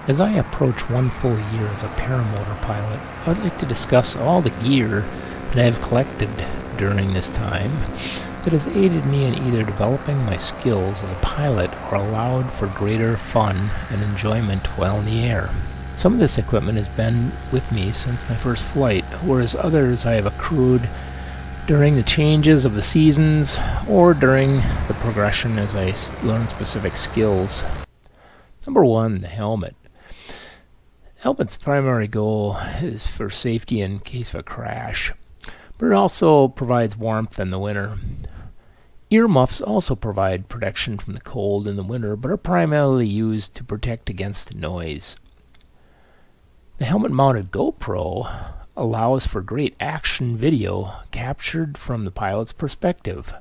As I approach one full year as a paramotor pilot, I would like to discuss all the gear that I have collected during this time that has aided me in either developing my skills as a pilot or allowed for greater fun and enjoyment while in the air. Some of this equipment has been with me since my first flight, whereas others I have accrued during the changes of the seasons or during the progression as I learn specific skills. Number one, the helmet. Helmet's primary goal is for safety in case of a crash, but it also provides warmth in the winter. Earmuffs also provide protection from the cold in the winter, but are primarily used to protect against noise. The helmet-mounted GoPro allows for great action video captured from the pilot's perspective.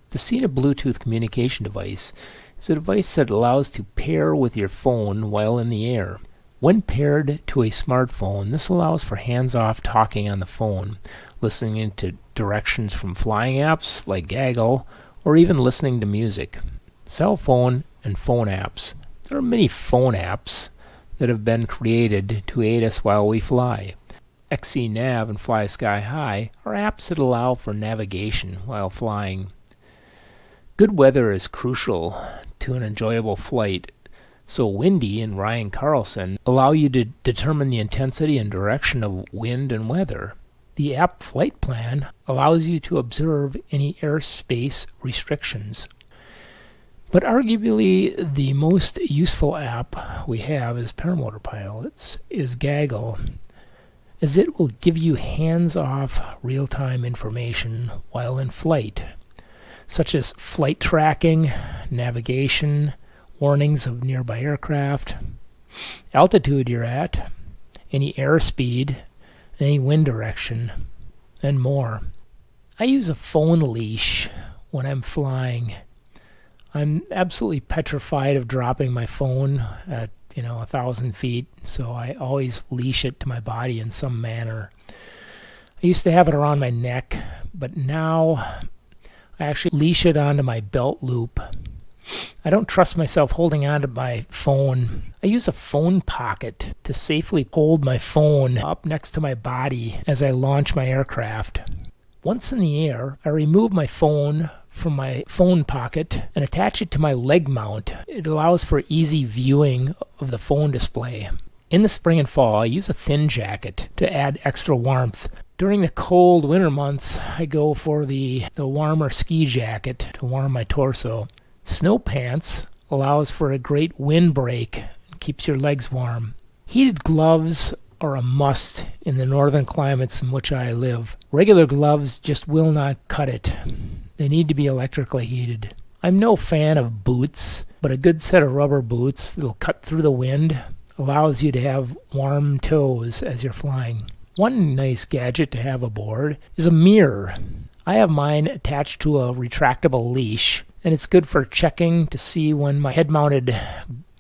The Cena Bluetooth communication device is a device that allows to pair with your phone while in the air. When paired to a smartphone, this allows for hands-off talking on the phone, listening to directions from flying apps like Gaggle, or even listening to music. Cell phone and phone apps. There are many phone apps that have been created to aid us while we fly. XCNav and Fly Sky High are apps that allow for navigation while flying. Good weather is crucial to an enjoyable flight, so Windy and Ryan Carlson allow you to determine the intensity and direction of wind and weather. The app Flight Plan allows you to observe any airspace restrictions. But arguably the most useful app we have as paramotor pilots is Gaggle, as it will give you hands-off real-time information while in flight, such as flight tracking, navigation, warnings of nearby aircraft, altitude you're at, any airspeed, any wind direction, and more. I use a phone leash when I'm flying. I'm absolutely petrified of dropping my phone at 1,000 feet, so I always leash it to my body in some manner. I used to have it around my neck, but now I actually leash it onto my belt loop. I don't trust myself holding onto my phone. I use a phone pocket to safely hold my phone up next to my body as I launch my aircraft. Once in the air, I remove my phone from my phone pocket and attach it to my leg mount. It allows for easy viewing of the phone display. In the spring and fall, I use a thin jacket to add extra warmth. During the cold winter months, I go for the warmer ski jacket to warm my torso. Snow pants allows for a great windbreak and keeps your legs warm. Heated gloves are a must in the northern climates in which I live. Regular gloves just will not cut it. They need to be electrically heated. I'm no fan of boots, but a good set of rubber boots that'll cut through the wind allows you to have warm toes as you're flying. One nice gadget to have aboard is a mirror. I have mine attached to a retractable leash, and it's good for checking to see when my head-mounted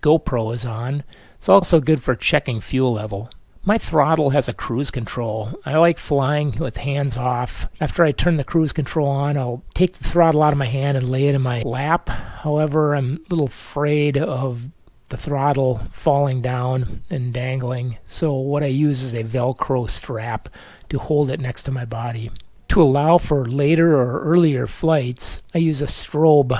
GoPro is on. It's also good for checking fuel level. My throttle has a cruise control. I like flying with hands off. After I turn the cruise control on, I'll take the throttle out of my hand and lay it in my lap. However, I'm a little afraid of the throttle falling down and dangling, so what I use is a Velcro strap to hold it next to my body. To allow for later or earlier flights, I use a strobe,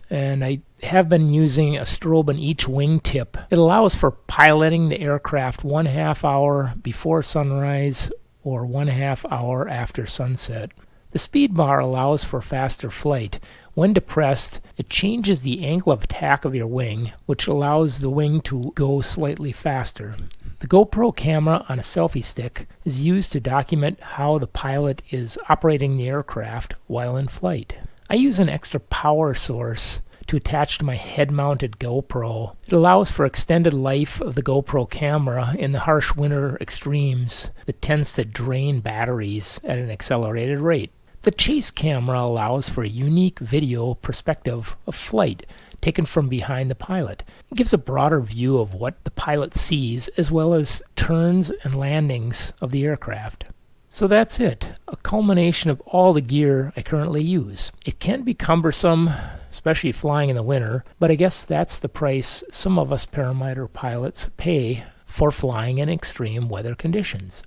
and I have been using a strobe on each wingtip. It allows for piloting the aircraft 1/2 hour before sunrise or 1/2 hour after sunset. The speed bar allows for faster flight. When depressed, it changes the angle of attack of your wing, which allows the wing to go slightly faster. The GoPro camera on a selfie stick is used to document how the pilot is operating the aircraft while in flight. I use an extra power source to attach to my head-mounted GoPro. It allows for extended life of the GoPro camera in the harsh winter extremes that tends to drain batteries at an accelerated rate. The chase camera allows for a unique video perspective of flight taken from behind the pilot. It gives a broader view of what the pilot sees as well as turns and landings of the aircraft. So that's it, a culmination of all the gear I currently use. It can be cumbersome especially flying in the winter, but I guess that's the price some of us paramotor pilots pay for flying in extreme weather conditions.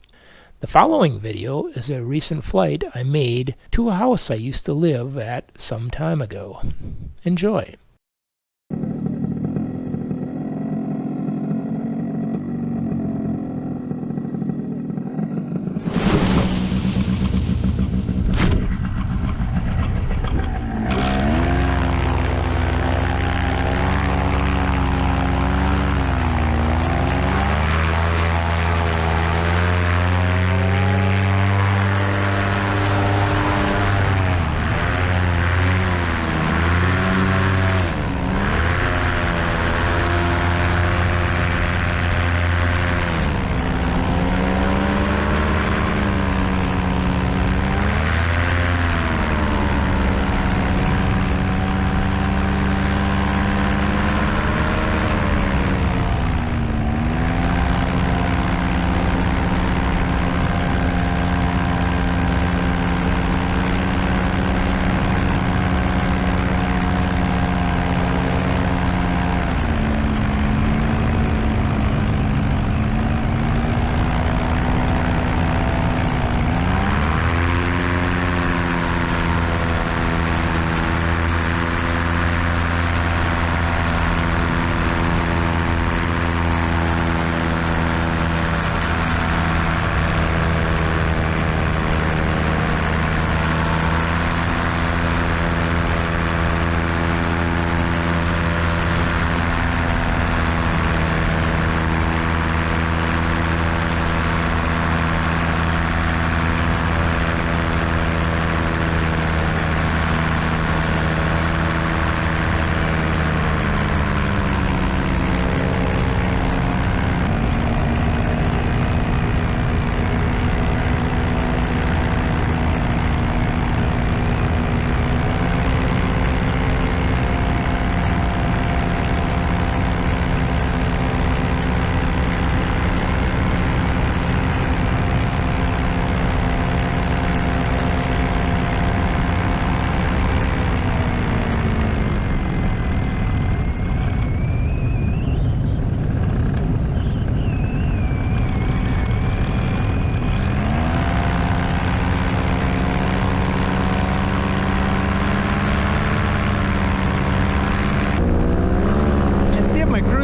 The following video is a recent flight I made to a house I used to live at some time ago. Enjoy.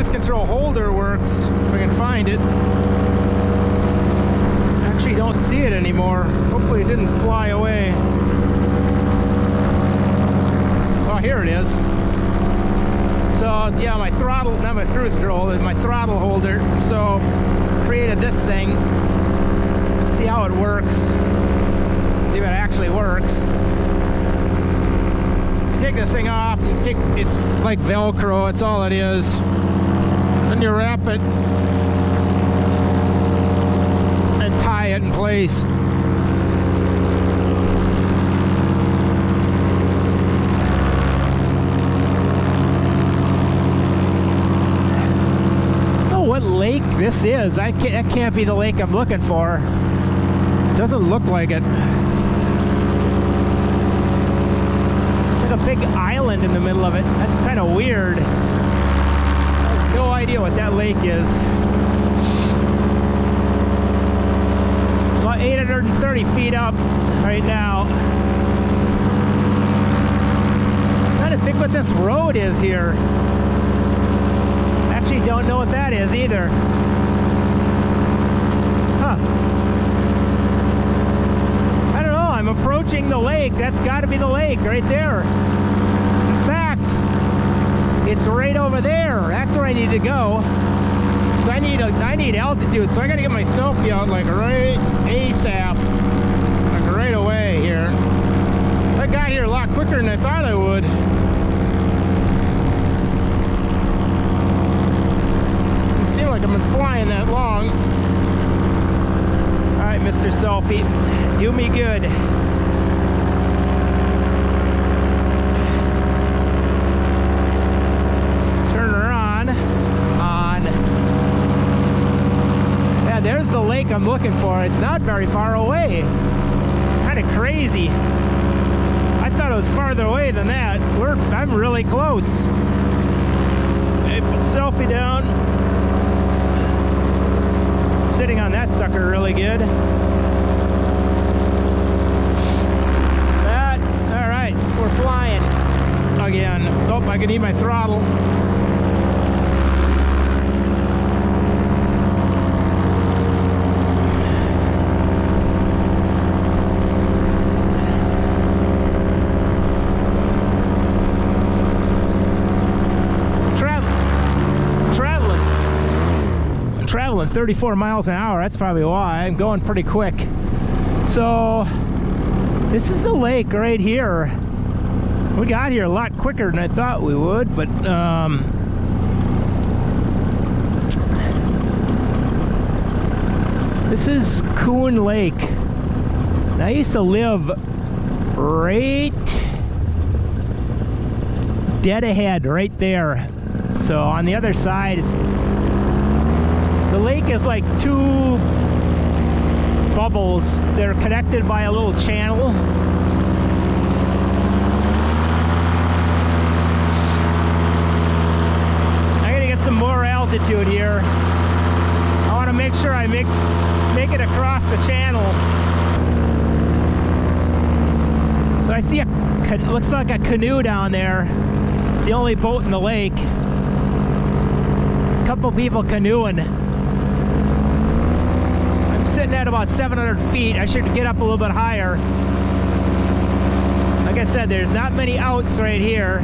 Control holder works, if I can find it. I actually don't see it anymore. Hopefully it didn't fly away. Oh, here it is. So yeah, my throttle, not my cruise control, my throttle holder. So created this thing. Let's see how it works. See if it actually works. You take this thing off, it's like Velcro, it's all it is. Then you wrap it and tie it in place. Oh, what lake this is. That can't be the lake I'm looking for. Doesn't look like it. It's like a big island in the middle of it. That's kind of weird. No idea what that lake is. About 830 feet up right now. I'm trying to think what this road is here. Actually don't know what that is either. Huh. I don't know, I'm approaching the lake. That's gotta be the lake right there. In fact, it's right over there. That's where I need to go. So I need altitude. So I gotta get my selfie out like right ASAP, like right away here. I got here a lot quicker than I thought I would. Doesn't seem like I've been flying that long. All right, Mr. Selfie, do me good. There's the lake I'm looking for. It's not very far away. Kind of crazy. I thought thought it was farther away than that. I'm really close. Okay, put selfie down. Sitting on that sucker really good. That, all right, we're flying again. Oh, I can need my throttle. Traveling 34 miles an hour. That's probably why. I'm going pretty quick. So this is the lake right here. We got here a lot quicker than I thought we would, but this is Coon Lake. Now, I used to live right dead ahead right there. So on the other side, the lake is like two bubbles. They're connected by a little channel. I'm gonna get some more altitude here. I want to make sure I make it across the channel. So I see looks like a canoe down there. It's the only boat in the lake. A couple people canoeing. Sitting at about 700 feet. I should get up a little bit higher. Like I said, there's not many outs right here.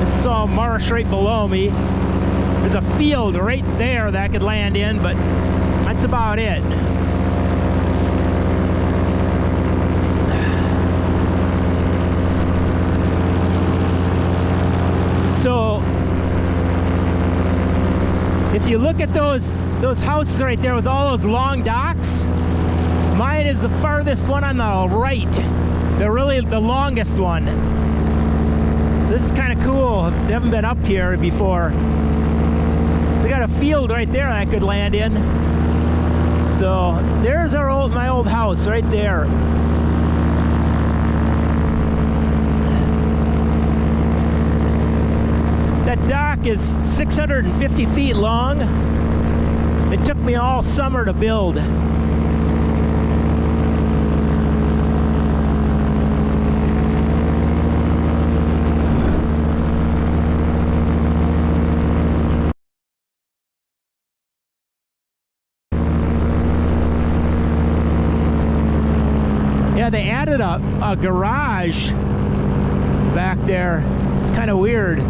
This is all marsh right below me. There's a field right there that I could land in, but that's about it. So if you look at those houses right there with all those long docks, mine is the farthest one on the right. They're really the longest one. So this is kind of cool. I haven't been up here before. So I got a field right there I could land in. So there's my old house right there. That dock is 650 feet long. It took me all summer to build. Yeah, they added a garage back there. It's kind of weird.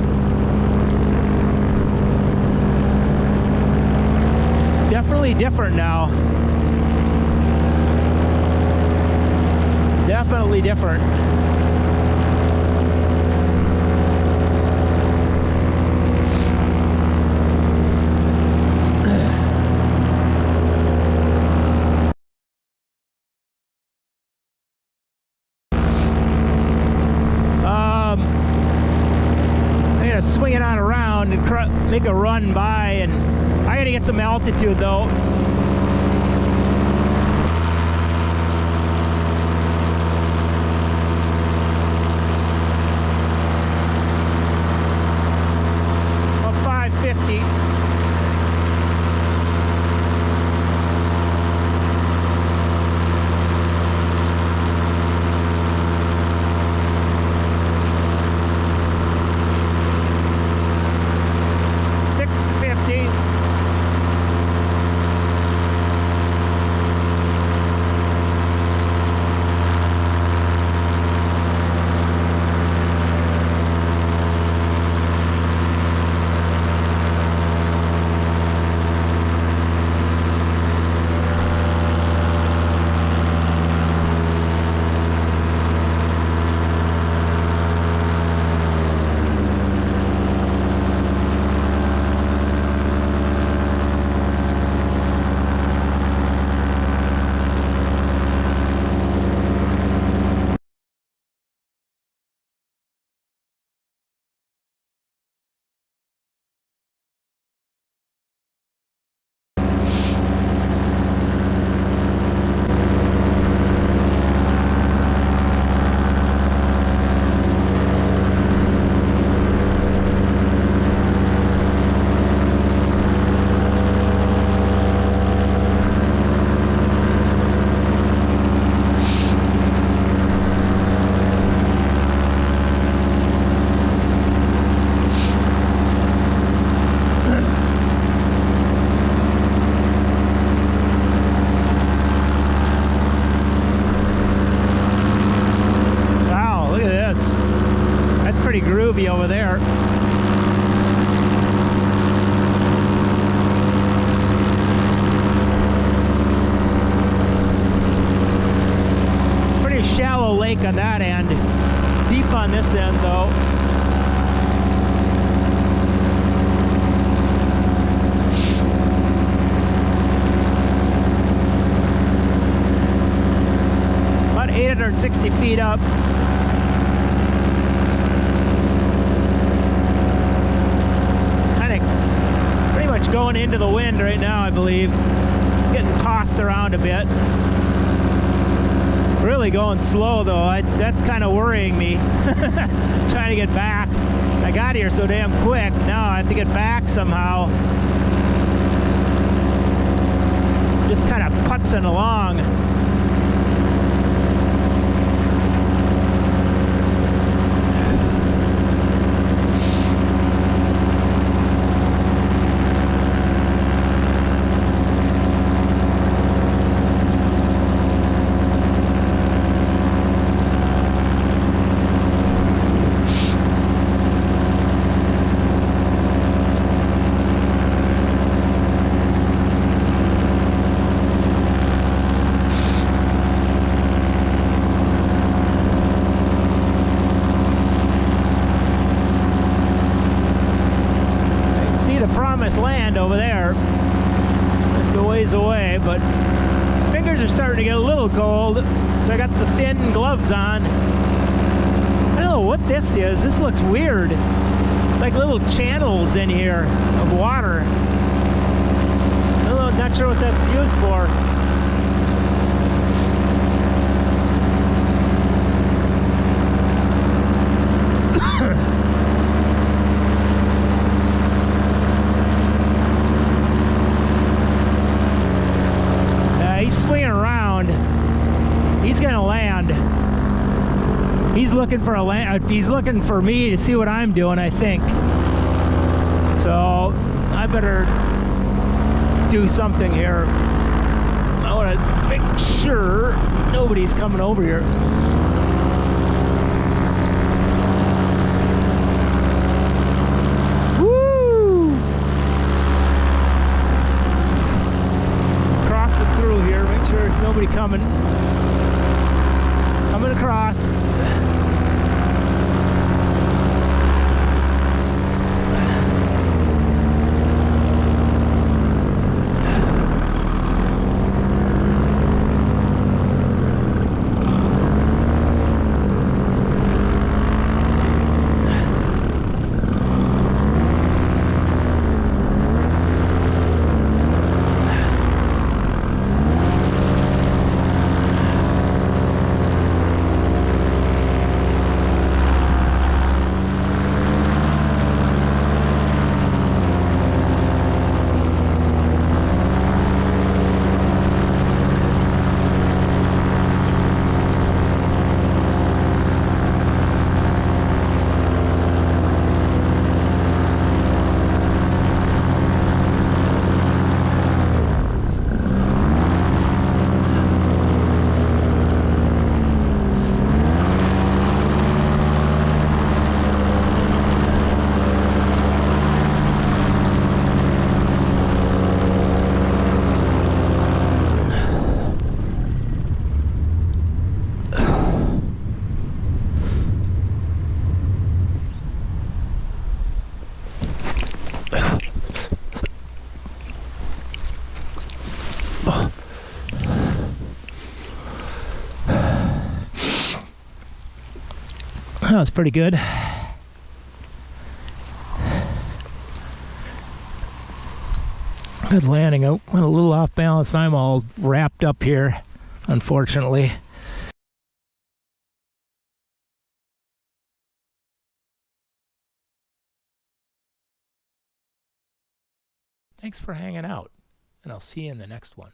Definitely different now. Definitely different. I'm gonna swing it on around and make a run by, and I gotta get some altitude though. About 550. lake on that end. It's deep on this end though. About 860 feet up. Pretty much going into the wind right now, I believe. Getting tossed around a bit. Really going slow though. That's kind of worrying me. Trying to get back. I got here so damn quick. Now I have to get back somehow. Just kind of putzing along. Land over there. It's a ways away, but fingers are starting to get a little cold, so I got the thin gloves on. I don't know what this is. This looks weird. Like little channels in here of water. I don't know, not sure what that's used for. Swinging around. He's gonna land. He's looking for a land. He's looking for me to see what I'm doing, I think. So I better do something here. I want to make sure nobody's coming over here. There's nobody coming across. That was pretty good. Good landing. I went a little off balance. I'm all wrapped up here, unfortunately. Thanks for hanging out, and I'll see you in the next one.